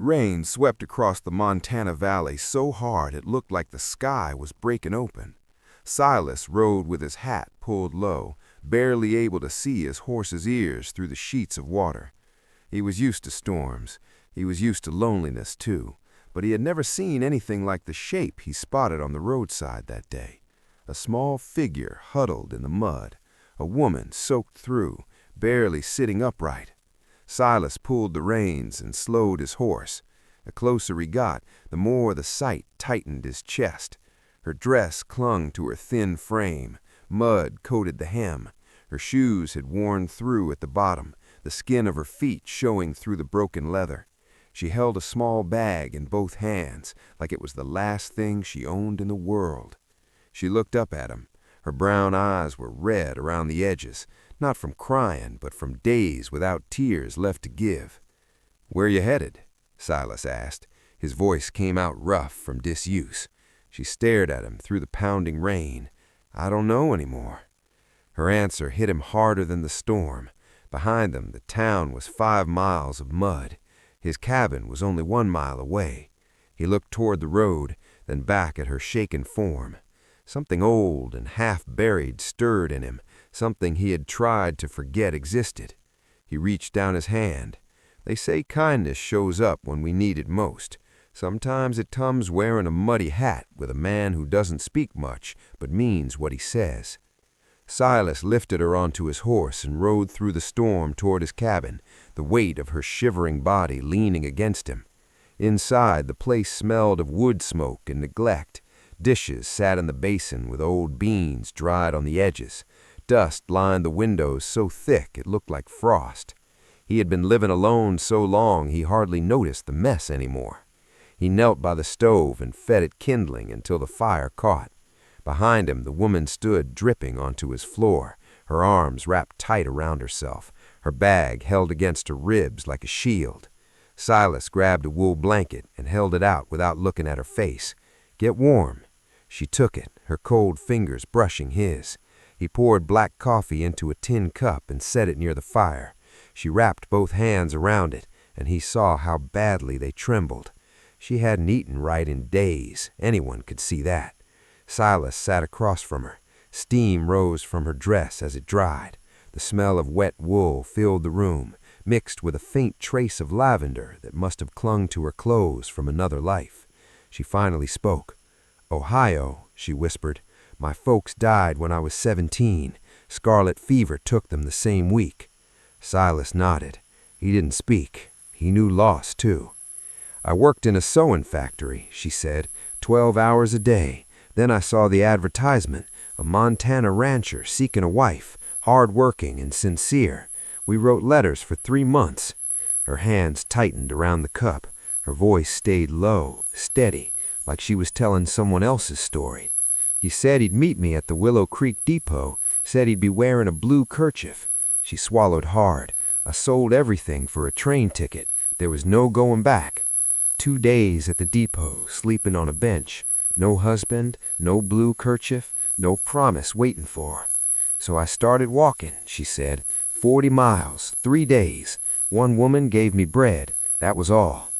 Rain swept across the Montana Valley so hard it looked like the sky was breaking open. Silas rode with his hat pulled low, barely able to see his horse's ears through the sheets of water. He was used to storms. He was used to loneliness, too, but he had never seen anything like the shape he spotted on the roadside that day. A small figure huddled in the mud, a woman soaked through, barely sitting upright. Silas pulled the reins and slowed his horse. The closer he got, the more the sight tightened his chest. Her dress clung to her thin frame. Mud coated the hem. Her shoes had worn through at the bottom, the skin of her feet showing through the broken leather. She held a small bag in both hands, like it was the last thing she owned in the world. She looked up at him. Her brown eyes were red around the edges, not from crying, but from days without tears left to give. "Where you headed?" Silas asked. His voice came out rough from disuse. She stared at him through the pounding rain. "I don't know anymore." Her answer hit him harder than the storm. Behind them, the town was 5 miles of mud. His cabin was only 1 mile away. He looked toward the road, then back at her shaken form. Something old and half-buried stirred in him, something he had tried to forget existed. He reached down his hand. They say kindness shows up when we need it most. Sometimes it comes wearing a muddy hat with a man who doesn't speak much but means what he says. Silas lifted her onto his horse and rode through the storm toward his cabin, the weight of her shivering body leaning against him. Inside, the place smelled of wood smoke and neglect. Dishes sat in the basin with old beans dried on the edges. Dust lined the windows so thick it looked like frost. He had been living alone so long he hardly noticed the mess anymore. He knelt by the stove and fed it kindling until the fire caught. Behind him, the woman stood dripping onto his floor, her arms wrapped tight around herself, her bag held against her ribs like a shield. Silas grabbed a wool blanket and held it out without looking at her face. "Get warm." She took it, her cold fingers brushing his. He poured black coffee into a tin cup and set it near the fire. She wrapped both hands around it, and he saw how badly they trembled. She hadn't eaten right in days. Anyone could see that. Silas sat across from her. Steam rose from her dress as it dried. The smell of wet wool filled the room, mixed with a faint trace of lavender that must have clung to her clothes from another life. She finally spoke. "Ohio," she whispered. "My folks died when I was 17. Scarlet fever took them the same week." Silas nodded. He didn't speak. He knew loss, too. "I worked in a sewing factory," she said, 12 hours a day. Then I saw the advertisement, a Montana rancher seeking a wife, hard-working and sincere. We wrote letters for 3 months. Her hands tightened around the cup. Her voice stayed low, steady, like she was telling someone else's story. "He said he'd meet me at the Willow Creek depot, said he'd be wearing a blue kerchief." She swallowed hard. "I sold everything for a train ticket. There was no going back. 2 days at the depot, sleeping on a bench. No husband, no blue kerchief, no promise waiting for her. So I started walking," she said. 40 miles, 3 days. One woman gave me bread. That was all."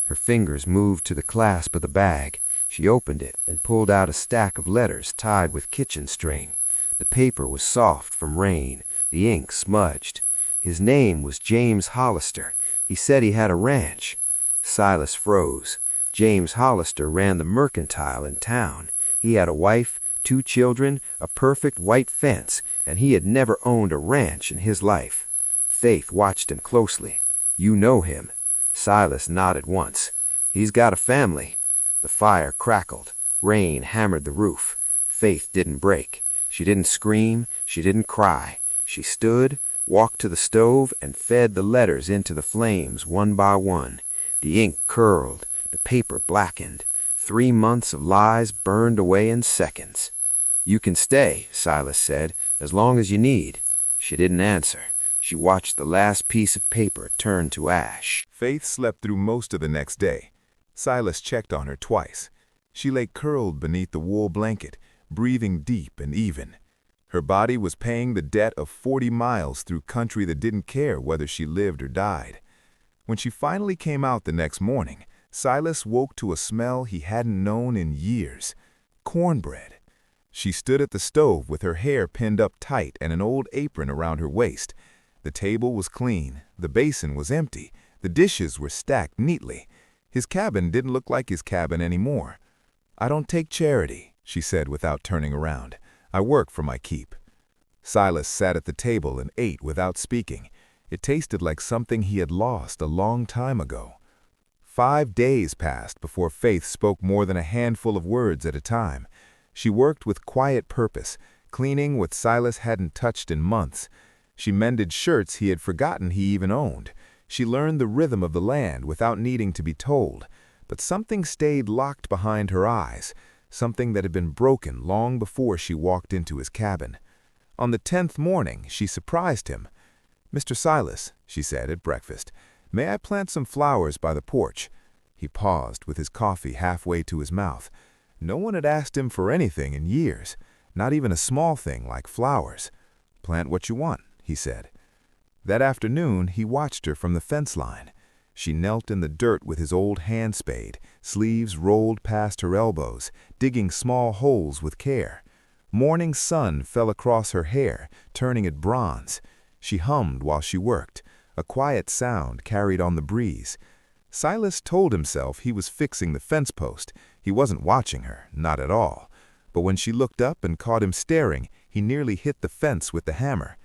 Her fingers moved to the clasp of the bag. She opened it and pulled out a stack of letters tied with kitchen string. The paper was soft from rain, the ink smudged. His name was James Hollister. He said he had a ranch. Silas froze. James Hollister ran the mercantile in town. He had a wife, 2 children, a perfect white fence, and he had never owned a ranch in his life. Faith watched him closely. "You know him." Silas nodded once. "He's got a family." The fire crackled. Rain hammered the roof. Faith didn't break. She didn't scream. She didn't cry. She stood, walked to the stove, and fed the letters into the flames one by one. The ink curled. The paper blackened. 3 months of lies burned away in seconds. "You can stay," Silas said, "as long as you need." She didn't answer. She watched the last piece of paper turn to ash. Faith slept through most of the next day. Silas checked on her twice. She lay curled beneath the wool blanket, breathing deep and even. Her body was paying the debt of 40 miles through country that didn't care whether she lived or died. When she finally came out the next morning, Silas woke to a smell he hadn't known in years: cornbread. She stood at the stove with her hair pinned up tight and an old apron around her waist. The table was clean, the basin was empty, the dishes were stacked neatly. His cabin didn't look like his cabin anymore. "I don't take charity," she said without turning around. "I work for my keep." Silas sat at the table and ate without speaking. It tasted like something he had lost a long time ago. 5 days passed before Faith spoke more than a handful of words at a time. She worked with quiet purpose, cleaning what Silas hadn't touched in months. She mended shirts he had forgotten he even owned. She learned the rhythm of the land without needing to be told. But something stayed locked behind her eyes, something that had been broken long before she walked into his cabin. On the 10th morning, she surprised him. "Mr. Silas," she said at breakfast, "may I plant some flowers by the porch?" He paused with his coffee halfway to his mouth. No one had asked him for anything in years, not even a small thing like flowers. "Plant what you want," he said. That afternoon, he watched her from the fence line. She knelt in the dirt with his old hand spade, sleeves rolled past her elbows, digging small holes with care. Morning sun fell across her hair, turning it bronze. She hummed while she worked. A quiet sound carried on the breeze. Silas told himself he was fixing the fence post. He wasn't watching her, not at all. But when she looked up and caught him staring, he nearly hit the fence with the hammer.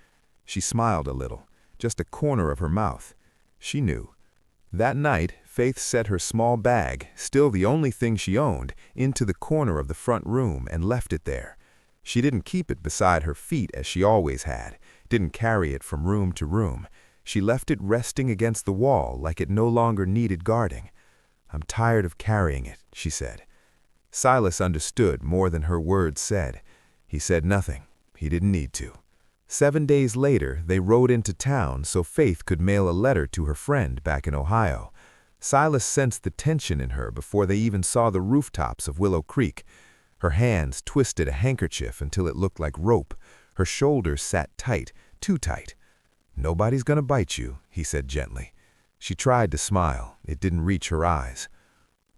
She smiled a little, just a corner of her mouth. She knew. That night, Faith set her small bag, still the only thing she owned, into the corner of the front room and left it there. She didn't keep it beside her feet as she always had, didn't carry it from room to room. She left it resting against the wall like it no longer needed guarding. "I'm tired of carrying it," she said. Silas understood more than her words said. He said nothing. He didn't need to. 7 days later, they rode into town so Faith could mail a letter to her friend back in Ohio. Silas sensed the tension in her before they even saw the rooftops of Willow Creek. Her hands twisted a handkerchief until it looked like rope. Her shoulders sat tight, too tight. "Nobody's gonna bite you," he said gently. She tried to smile. It didn't reach her eyes.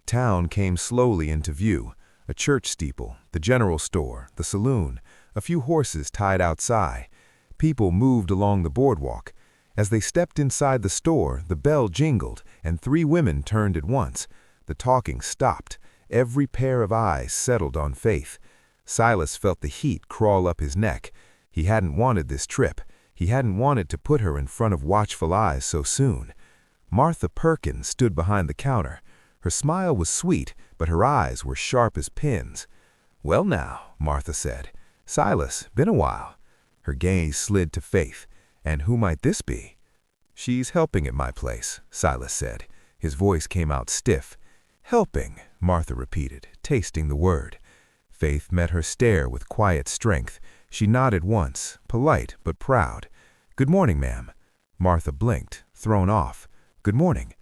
Town came slowly into view. A church steeple, the general store, the saloon, a few horses tied outside. People moved along the boardwalk. As they stepped inside the store, the bell jingled, and 3 women turned at once. The talking stopped. Every pair of eyes settled on Faith. Silas felt the heat crawl up his neck. He hadn't wanted this trip. He hadn't wanted to put her in front of watchful eyes so soon. Martha Perkins stood behind the counter. Her smile was sweet, but her eyes were sharp as pins. "Well now," Martha said. "Silas, been a while." Her gaze slid to Faith. "And who might this be?" "She's helping at my place," Silas said. His voice came out stiff. "Helping," Martha repeated, tasting the word. Faith met her stare with quiet strength. She nodded once, polite but proud. "Good morning, ma'am." Martha blinked, thrown off. "Good morning."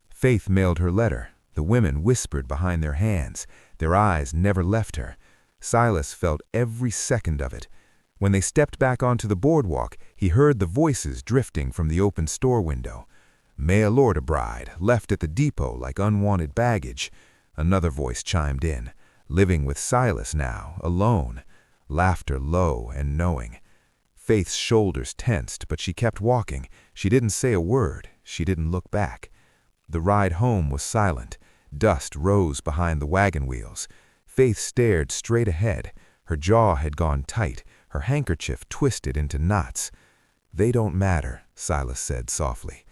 Faith mailed her letter. The women whispered behind their hands. Their eyes never left her. Silas felt every second of it. When they stepped back onto the boardwalk, he heard the voices drifting from the open store window. "Mail order bride, left at the depot like unwanted baggage." Another voice chimed in. "Living with Silas now, alone." Laughter low and knowing. Faith's shoulders tensed, but she kept walking. She didn't say a word. She didn't look back. The ride home was silent. Dust rose behind the wagon wheels. Faith stared straight ahead. Her jaw had gone tight, her handkerchief twisted into knots. "They don't matter," Silas said softly.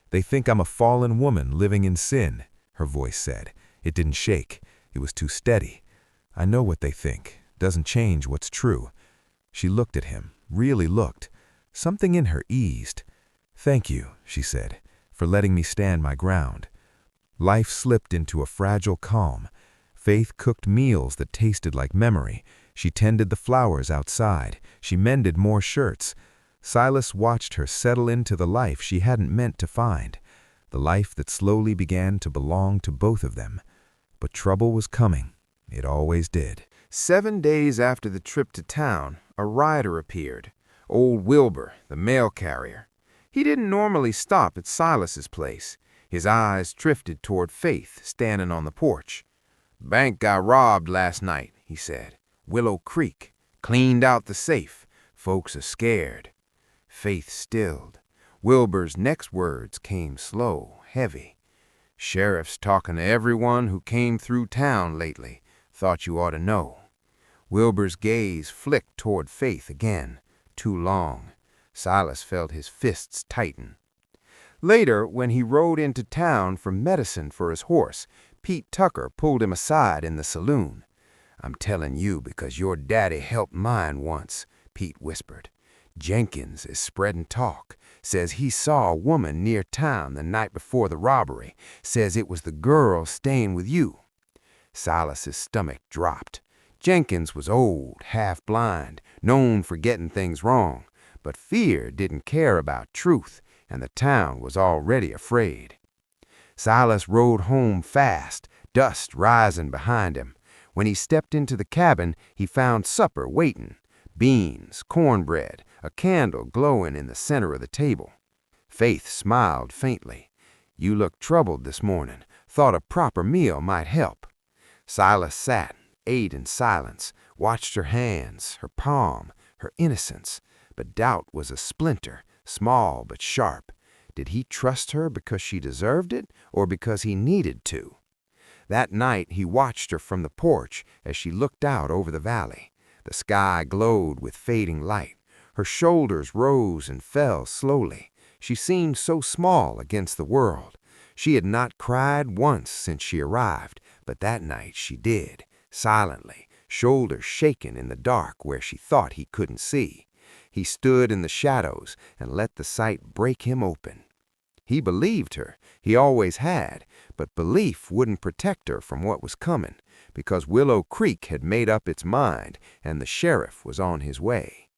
"They think I'm a fallen woman living in sin," her voice said. It didn't shake. It was too steady. "I know what they think. Doesn't change what's true." She looked at him, really looked. Something in her eased. "Thank you," she said, "for letting me stand my ground." Life slipped into a fragile calm. Faith cooked meals that tasted like memory. She tended the flowers outside. She mended more shirts. Silas watched her settle into the life she hadn't meant to find, the life that slowly began to belong to both of them. But trouble was coming. It always did. 7 days after the trip to town, a rider appeared. Old Wilbur, the mail carrier. He didn't normally stop at Silas's place. His eyes drifted toward Faith, standing on the porch. "Bank got robbed last night," he said. "Willow Creek. Cleaned out the safe. Folks are scared." Faith stilled. Wilbur's next words came slow, heavy. "Sheriff's talking to everyone who came through town lately. Thought you ought to know." Wilbur's gaze flicked toward Faith again. Too long. Silas felt his fists tighten. Later, when he rode into town for medicine for his horse, Pete Tucker pulled him aside in the saloon. "I'm telling you because your daddy helped mine once," Pete whispered. "Jenkins is spreading talk. Says he saw a woman near town the night before the robbery. Says it was the girl staying with you." Silas's stomach dropped. Jenkins was old, half-blind, known for getting things wrong. But fear didn't care about truth, and the town was already afraid. Silas rode home fast, dust rising behind him. When he stepped into the cabin, he found supper waiting. Beans, cornbread, a candle glowing in the center of the table. Faith smiled faintly. "You look troubled this morning. Thought a proper meal might help." Silas sat, ate in silence, watched her hands, her palm, her innocence. But doubt was a splinter, small but sharp. Did he trust her because she deserved it, or because he needed to? That night he watched her from the porch as she looked out over the valley. The sky glowed with fading light. Her shoulders rose and fell slowly. She seemed so small against the world. She had not cried once since she arrived, but that night she did, silently, shoulders shaken in the dark where she thought he couldn't see. He stood in the shadows and let the sight break him open. He believed her, he always had, but belief wouldn't protect her from what was coming, because Willow Creek had made up its mind and the sheriff was on his way.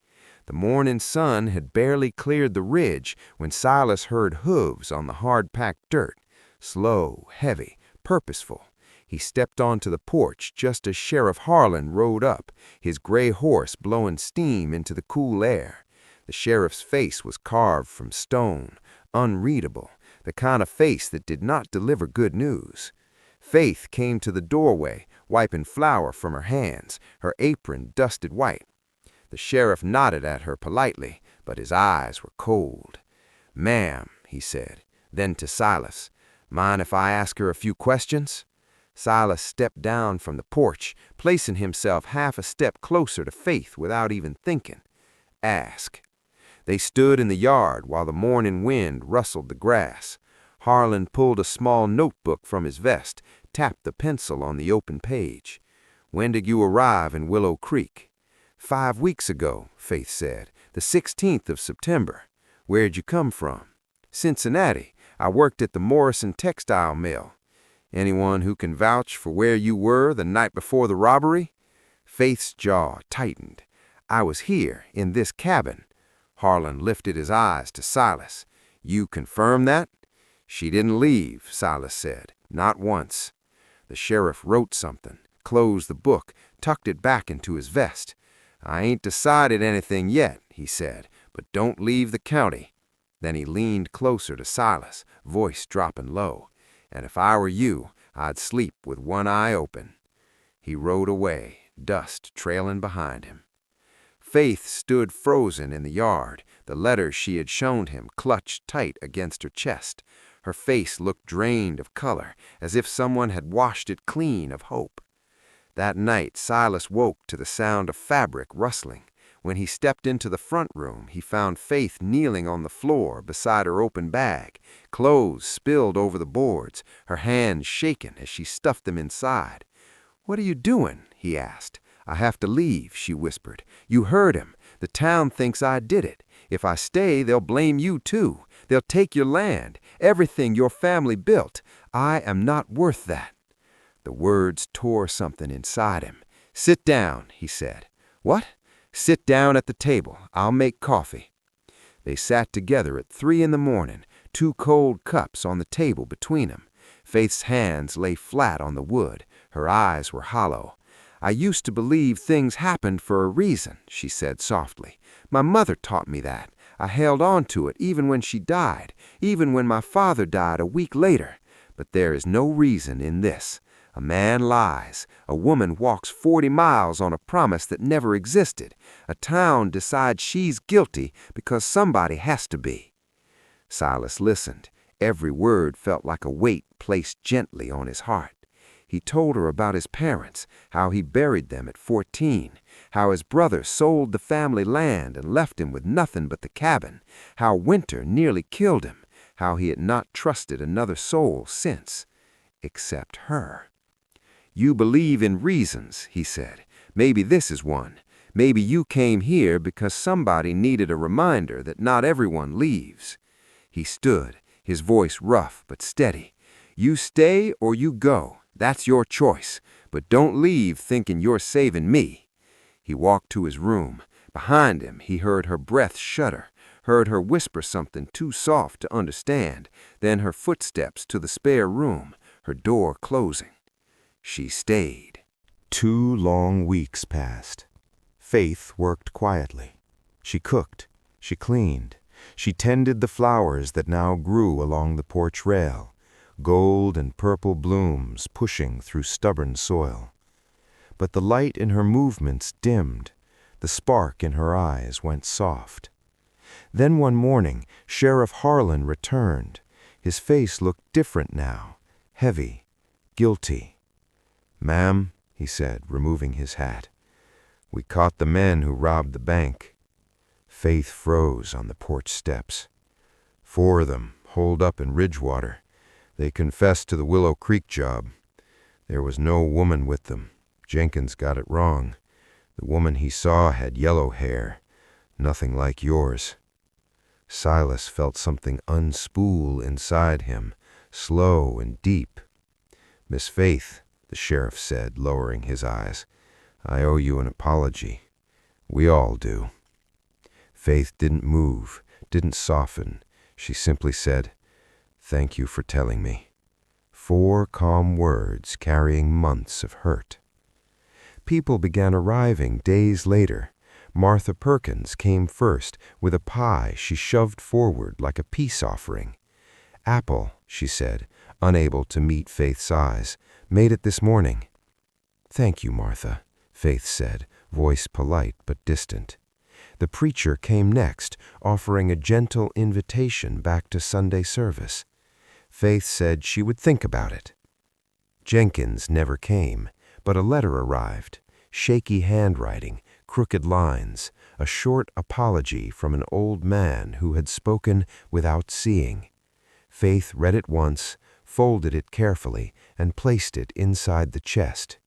The morning sun had barely cleared the ridge when Silas heard hooves on the hard-packed dirt, slow, heavy, purposeful. He stepped onto the porch just as Sheriff Harlan rode up, his gray horse blowing steam into the cool air. The sheriff's face was carved from stone, unreadable, the kind of face that did not deliver good news. Faith came to the doorway, wiping flour from her hands, her apron dusted white. The sheriff nodded at her politely, but his eyes were cold. "Ma'am," he said, then to Silas, "mind if I ask her a few questions?" Silas stepped down from the porch, placing himself half a step closer to Faith without even thinking. "Ask." They stood in the yard while the morning wind rustled the grass. Harlan pulled a small notebook from his vest, tapped the pencil on the open page. "When did you arrive in Willow Creek?" 5 weeks ago," Faith said, "the 16th of September. Where'd you come from?" "Cincinnati. I worked at the Morrison textile mill." "Anyone who can vouch for where you were the night before the robbery?" Faith's jaw tightened. "I was here, in this cabin." Harlan lifted his eyes to Silas. "You confirm that?" "She didn't leave," Silas said. "Not once." The sheriff wrote something, closed the book, tucked it back into his vest. "I ain't decided anything yet," he said, "but don't leave the county." Then he leaned closer to Silas, voice dropping low. "And if I were you, I'd sleep with one eye open." He rode away, dust trailing behind him. Faith stood frozen in the yard, the letters she had shown him clutched tight against her chest. Her face looked drained of color, as if someone had washed it clean of hope. That night Silas woke to the sound of fabric rustling. When he stepped into the front room, he found Faith kneeling on the floor beside her open bag, clothes spilled over the boards, her hands shaking as she stuffed them inside. "What are you doing?" he asked. "I have to leave," she whispered. "You heard him. The town thinks I did it. If I stay, they'll blame you too. They'll take your land, everything your family built. I am not worth that." The words tore something inside him. "Sit down," he said. "What?" "Sit down at the table. I'll make coffee." They sat together at 3 in the morning, 2 cold cups on the table between them. Faith's hands lay flat on the wood. Her eyes were hollow. "I used to believe things happened for a reason," she said softly. "My mother taught me that. I held on to it even when she died, even when my father died a week later. But there is no reason in this. A man lies. A woman walks 40 miles on a promise that never existed. A town decides she's guilty because somebody has to be." Silas listened. Every word felt like a weight placed gently on his heart. He told her about his parents, how he buried them at 14, how his brother sold the family land and left him with nothing but the cabin, how winter nearly killed him, how he had not trusted another soul since, except her. "You believe in reasons," he said. "Maybe this is one. Maybe you came here because somebody needed a reminder that not everyone leaves." He stood, his voice rough but steady. "You stay or you go. That's your choice, but don't leave thinking you're saving me." He walked to his room. Behind him, he heard her breath shudder, heard her whisper something too soft to understand, then her footsteps to the spare room, her door closing. She stayed. 2 long weeks passed. Faith worked quietly. She cooked, she cleaned, she tended the flowers that now grew along the porch rail, gold and purple blooms pushing through stubborn soil. But the light in her movements dimmed, the spark in her eyes went soft. Then one morning, Sheriff Harlan returned. His face looked different now, heavy, guilty. "Ma'am," he said, removing his hat, "we caught the men who robbed the bank." Faith froze on the porch steps. 4 of them, holed up in Ridgewater. They confessed to the Willow Creek job. There was no woman with them. Jenkins got it wrong. The woman he saw had yellow hair, nothing like yours. Silas felt something unspool inside him, slow and deep. "Miss Faith," the sheriff said, lowering his eyes, "I owe you an apology. We all do." Faith didn't move, didn't soften. She simply said, "Thank you for telling me." 4 calm words carrying months of hurt. People began arriving days later. Martha Perkins came first with a pie she shoved forward like a peace offering. "Apple," she said, unable to meet Faith's eyes. "Made it this morning." "Thank you, Martha," Faith said, voice polite but distant. The preacher came next, offering a gentle invitation back to Sunday service. Faith said she would think about it. Jenkins never came, but a letter arrived, shaky handwriting, crooked lines, a short apology from an old man who had spoken without seeing. Faith read it once, folded it carefully, and placed it inside the chest.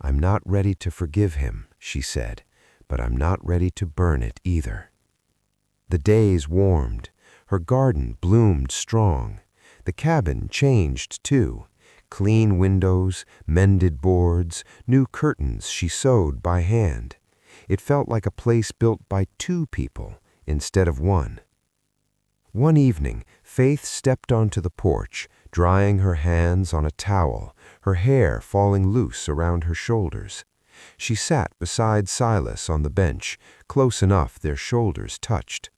"I'm not ready to forgive him," she said, "but I'm not ready to burn it either." The days warmed. Her garden bloomed strong. The cabin changed, too. Clean windows, mended boards, new curtains she sewed by hand. It felt like a place built by 2 people instead of 1. One evening, Faith stepped onto the porch, drying her hands on a towel, her hair falling loose around her shoulders. She sat beside Silas on the bench, close enough their shoulders touched.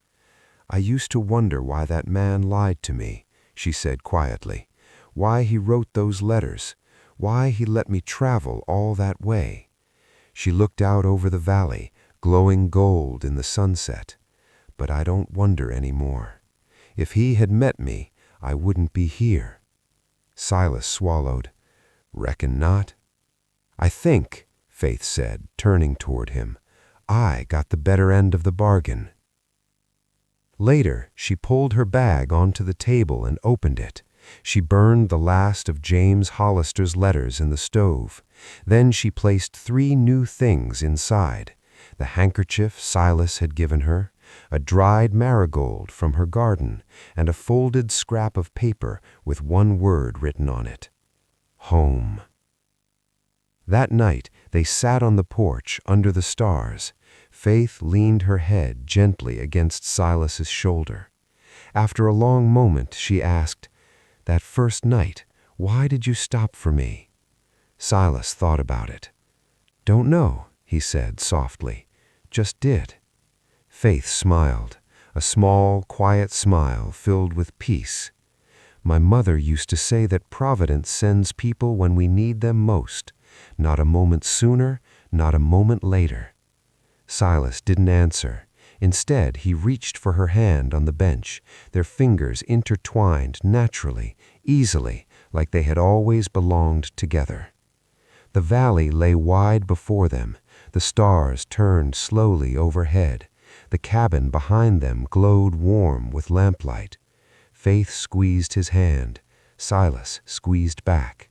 "I used to wonder why that man lied to me," she said quietly. "Why he wrote those letters. Why he let me travel all that way." She looked out over the valley, glowing gold in the sunset. "But I don't wonder anymore. If he had met me, I wouldn't be here." Silas swallowed. "Reckon not." "I think," Faith said, turning toward him, "I got the better end of the bargain." Later, she pulled her bag onto the table and opened it. She burned the last of James Hollister's letters in the stove. Then she placed 3 new things inside: the handkerchief Silas had given her, a dried marigold from her garden, and a folded scrap of paper with 1 word written on it: home. That night, they sat on the porch under the stars. Faith leaned her head gently against Silas's shoulder. After a long moment, she asked, "That first night, why did you stop for me?" Silas thought about it. "Don't know," he said softly. "Just did." Faith smiled. a small, quiet smile filled with peace. My mother used to say that Providence sends people when we need them most, not a moment sooner, not a moment later. Silas didn't answer. Instead, he reached for her hand on the bench, their fingers intertwined naturally, easily, like they had always belonged together. The valley lay wide before them. The stars turned slowly overhead. The cabin behind them glowed warm with lamplight. Faith squeezed his hand. Silas squeezed back.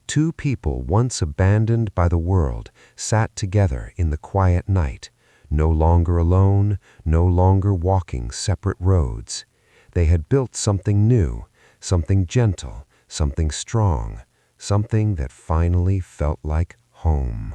Two people once abandoned by the world sat together in the quiet night, no longer alone, no longer walking separate roads. They had built something new, something gentle, something strong, something that finally felt like home.